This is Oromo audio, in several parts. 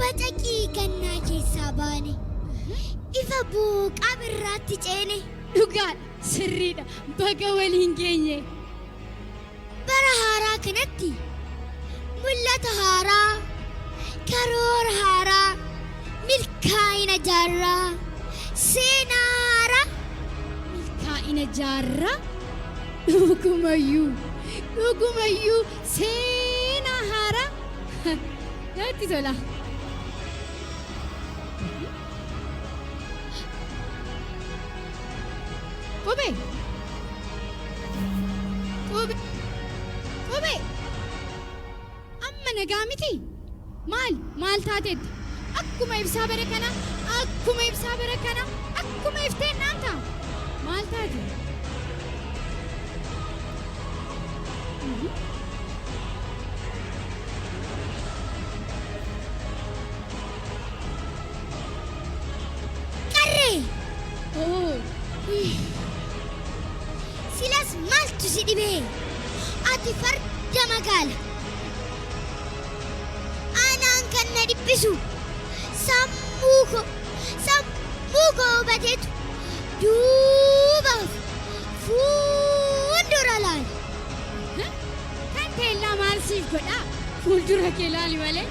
Bacaqii gannaa keessaa baane ifa booqaa birraatti ceene dhugaadha sirriidha baga waliin geenye bara haaraa kanatti mul'ata haaraa karoora haaraa milkaa'ina jaarraa seenaa haaraa milkaa'ina jaarraa dhugumayyuu seenaa haaraa natti tola. Kobe amma nagaa miti maal taateetti akkuma ibsaa bara kana akkuma ifteen naamta maal taate qarree silas maaltu si dhibee ati farda magaala anaan kan na dhibbisu sammuu koo hubateetu duubaaf fuuldura laala kan teellaa maal siif godhaa fuuldura kee laali malee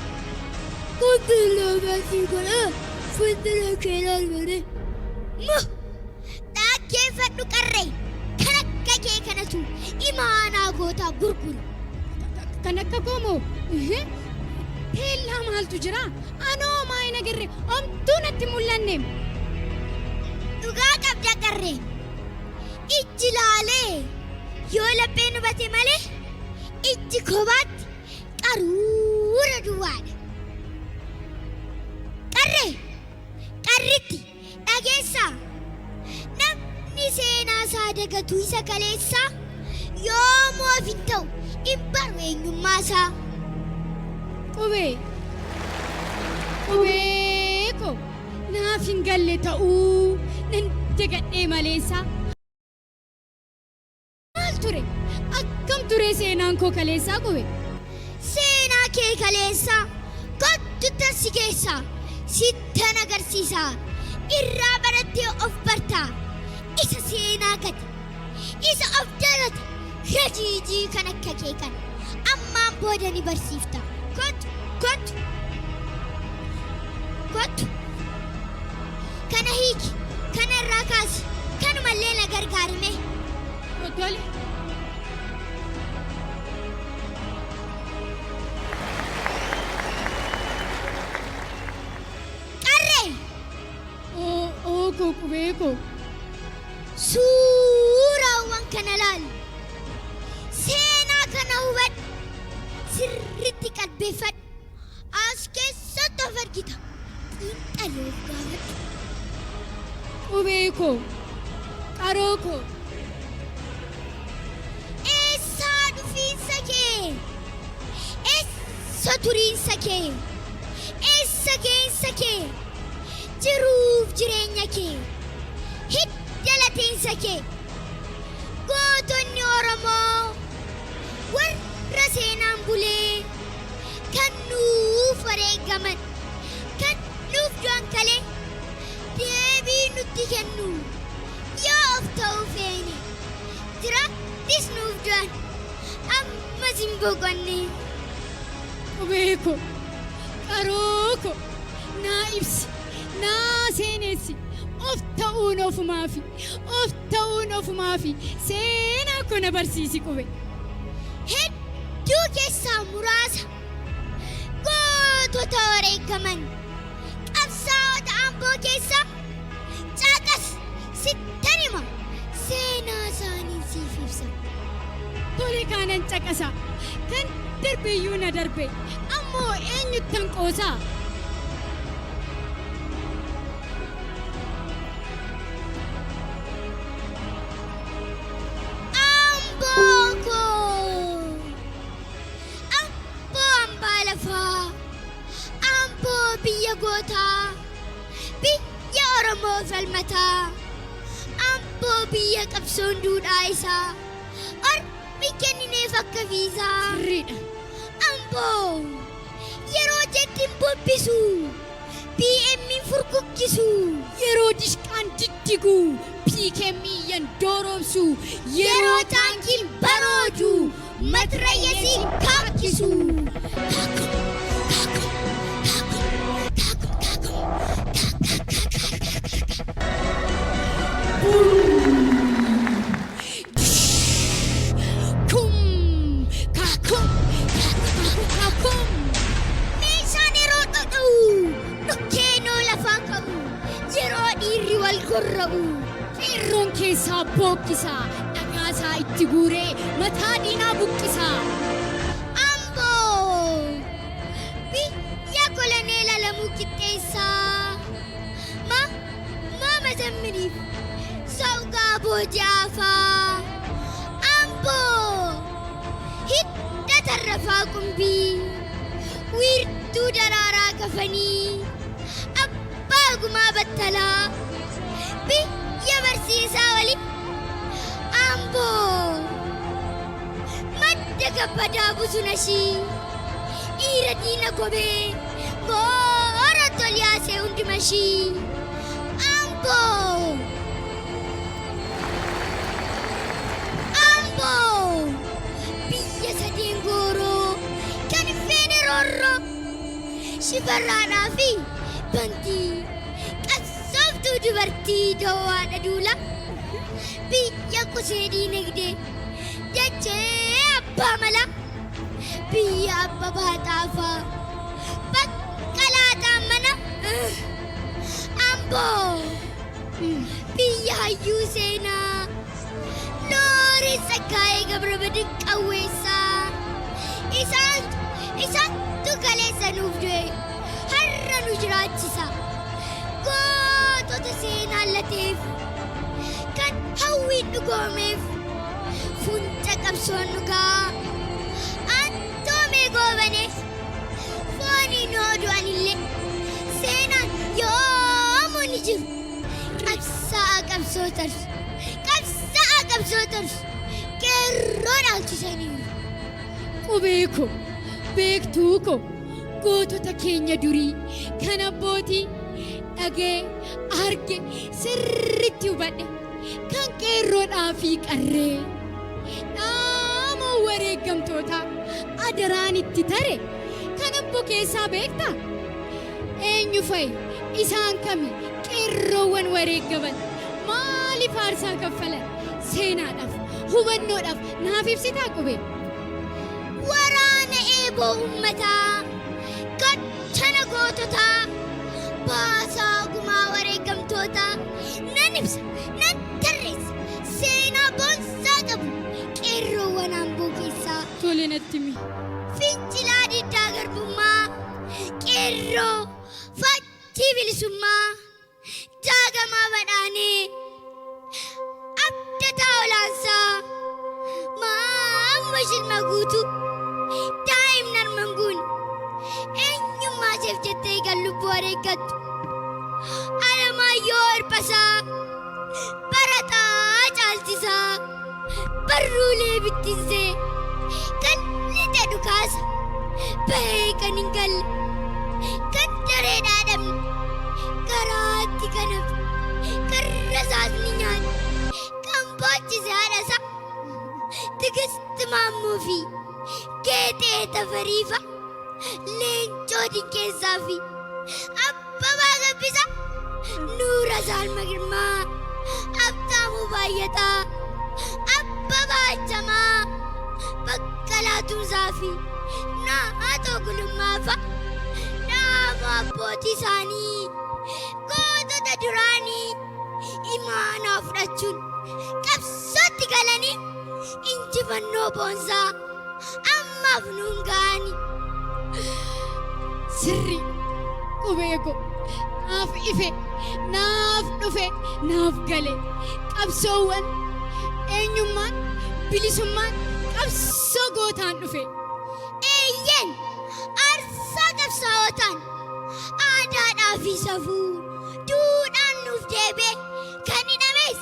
fuuldura kee laali malee dhaggeeffadhu qarree kan akka kee kanatu imaanaa gootaa gurguru kan akka koomoo teellaa maaltu jira anoo maayina girre omtuu natti mul'anne dhugaa qabda qarree ijji laalee yoo lapheen hubate malee ijji kophaatti qaruura duwwaadha qarritti dhageessaa namni seenaa isaa dagatu isa kaleessaa yoomuu of hin ta'u hin baru eenyummaa isaa qubee ko naaf hin galle ta'uu nan dagadhee maleessaa maal ture akkam ture seenaan koo kaleessaa qube seenaa kee kaleessaa kottu tassi keessaa sittan agarsiisaa irraa barattee of bartaa isa seenaa gate isa of dalate rajiijii kan akka kee kana ammaan booda ni barsiifta kottu kana hiiki kana irraa kaasi kanumallee na gargaarime tole qarree koo qubee koo suuraawwan kana laali seenaa kana hubadhu sirritti qalbeeffadhu as keessatti of argita xiinxaloo gaafadhu qubee koo qaroo koo eessaa dhufiinsa kee eessa turiinsa kee eessa geensa kee jiruuf jireenya kee hidda lateensa kee gootonni Oromoo warra seenaan bulee kan nuuf wareegaman kan nuuf du'an kalee deebii nutti kennu yoo of ta'uu feene jiraattis nuuf du'an ammas hin boqonne qubee koo qaroo koo naa ibsi naa seenessi of ta'uun ofumaafi seenaa koo na barsiisi qube hedduu keessaa muraasa gootota wareegaman qabsaa'ota Amboo keessaa caqas sittan hima seenaa isaanii siif ibsa tole kaanan caqasa kan darbeeyyuu na darbe ammoo eenyuttan qoosaa biyya gootaa biyya Oromoo falmataa Amboo biyya qabsoon duudhaa isaa ormi kennineef akka viizaa sirriidha Amboo yeroo jettiin bubbisu PM'n furguggisu yeroo dishqaan diddigu PKM'n dooromsu yeroo taankiin baroodu matrayyasiin kaakkisu. Meeshaan yeroo dhudhu dhukkeenoo lafaa qabu yeroo dhiirri wal gorra'u qeerroon keessaa bookkisa dhagaasaa itti guuree mataa diinaa buqqisa. Amboo biyya koloneela lamuu qixxeessaa maama zammiriif saugaa booji'aafaa. Amboo hidda tarrafaa qumbii wiirtuu daraaraa kafanii abbaa gumaa battalaa biyya barsiisaa waliin. Amboo madda kabbadaa busunashii dhiira diina gobee boora tolyaasee hundumashii. Amboo biyya sadeen gooroo kan feene roorroo shifarraadhaa fi bantii qabsooftuu dubartii dawwaadha duula biyya qusee diinagdee jechee abbaa mala biyya abba baaxaafaa bakka laataan mana. Amboo biyya hayyuu seenaa loorii Tsaggaayee Gabramadiin qawweessaa isaantu kaleessa nuuf du'e har'a nu jiraachisa. Gootota seenaan lateef kan hawwiin dhugoomeef funta qabsoon dhugaa antoomee goobaneef fooniin hoo du'anillee seenaan yoomuu ni jiru. Qabsaa'aa qabsoo tarsu qeerroo dhaalchisaniiru. Qubee ko beektuu ko gootota keenya durii kan abbootii dhagee arge sirritti hubadhe kan qeerroodhaa fi qarree dhaama wareeggamtootaa adaraan itti tare kan abbo keessaa beektaa eenyu fa'i isaan kami qeerroowwan wareeggaman maaliif aarsaa kaffalan seenaadhaaf hubannoodhaaf naaf ibsitaa qubee. Waraana eeboo uummataa gaachana goototaa baasaa gumaa wareeggamtootaa nan ibsa nan tarreessa seenaa boonsaa qabu qeerroowwan Amboo keessaa. Tole natti himi. Fincilaa diddaa garbummaa qeerroo fakkii bilisummaa jaagamaa badhaanee abdataa olaansaa maamma shilma guutuu daa'imnan manguun eenyummaa isheef jettee kan lubbuu wareeggattu Alamaayyoo Hirphasaa Barataa Caalchisaa barruulee bittinsee kan lixe dhukaasa bahee kan hin galle kan dareedhaa dhabne garaatti kan hafe kan rasaas ni nyaate kan boochise haadhasaa Tigist Maammoo fi Geexee Tafariifa leencootiin keessaa fi Abbabaa Gabbisaa Nuura Saalma Girmaa Abtaamuu Baay'ataa Abbabaa Achamaa Baqqalaa Tumsaa fi Naatoo Gulummaafa dhaama abbootii isaanii gootota duraanii imaanaa fudhachuun qabsootti galanii injifannoo boonsaa ammaaf nuun ga'ani. Sirri qubee ko naaf ife naaf dhufe naaf gale qabsoowwan eenyummaan bilisummaan qabsoo gootaan dhufe. Eeyyeen aarsaa qabsaa'otaan aadaadhaa fi safuu duudhaan nuuf deebee kan hidhames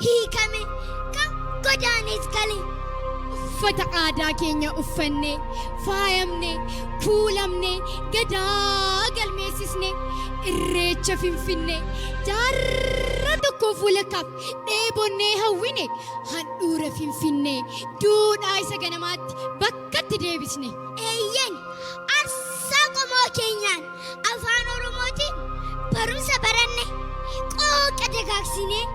hiikame kan godaanes gale. Uffata aadaa keenya uffannee faayamnee kuulamnee gadaa kaasne irreecha finfinnee jaarraa tokko fuula kaaf dheebonnee hawwine handhuura finfinnee duudhaa isa ganamaatti bakkatti deebisne. Eeyyen aarsaa qomoo keenyaan afaan Oromootiin barumsa baranne qooqa dagaagsinee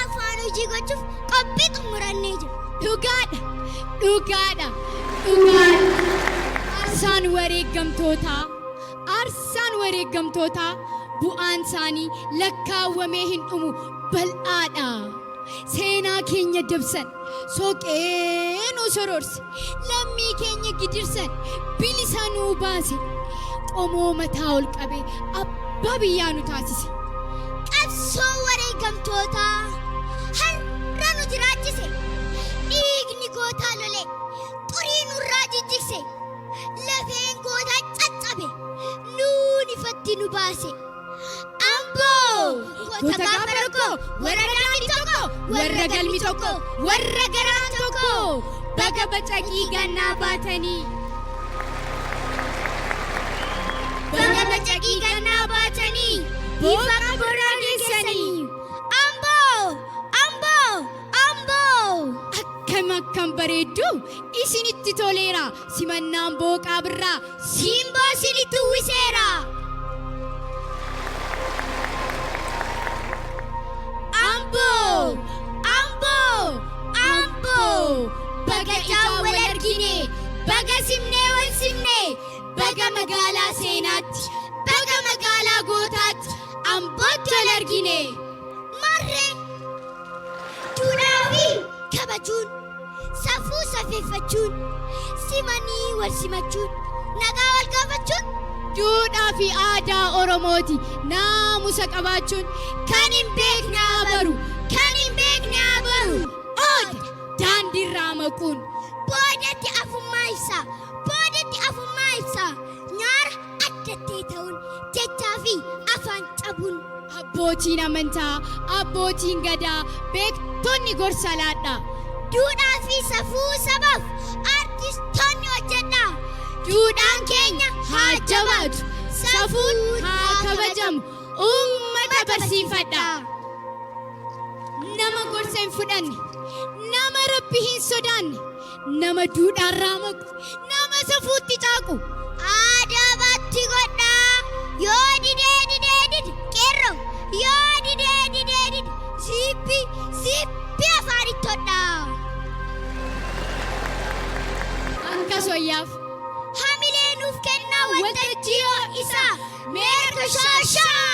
afaan hojii gochuuf qophii xumurannee jiru. Dhugaadha. Aarsaan wareeggamtootaa bu'aan isaanii lakkaawwamee hin dhumu bal'aadha. Seenaa keenya dabsan soqee nu sororse lammii keenya gidirsan bilisa nuu baase qomoo mataa ol qabee abbaa biyyaa nu taasise. Qabsoo wareeggamtootaa har'a nu jiraachise dhiigni gootaa lolee xurii nurraa jijjigse lafeen gootaa caccabe nuun ifatti nu baase. Amboo goota gaafa rakkoo warra daandii tokko warra galmi tokko warra garaan tokko baga bacaqii gannaa baatanii. Baga bacaqii gannaa baatanii bifa qaburraa geessanii. Amboo akkam bareeddu isinitti toleera simannaan booqaa birraa simboo isinitti uwwiseera. Amboo baga ijaan wal argine baga simnee wal simne baga magaalaa seenaatti baga magaalaa gootaatti Ambootti wal argine. Marree duudhaa fi kabajuun safuu safeeffachuun simanii wal simachuun nagaa wal gaafachuun duudhaa fi aadaa Oromooti naamusa qabaachuun kan hin beekne haa baru ooda daandiirraa maquun boodatti afummaa ibsa nyaara addattee ta'uun jechaa fi afaan cabuun. Abbootiin amantaa abbootiin gadaa beektonni gorsa laadha. Duudhaa fi safuu sabaaf artistoonni hojjedhaa. Duudhaan keenya haa jabaatu safuun haa kabajamu uummata barsiifadha. Nama gorsa hin fudhanne nama rabbi hin sodaanne nama duudhaarraa maqu nama safuutti caaqu aadaa baatti godhaa yoo didee qeerroo yoo didee zippi afaanitti hodhaa. Ankas wayyaaf hamilee nuuf kennaa waltajjii isaa meerka shaashaa.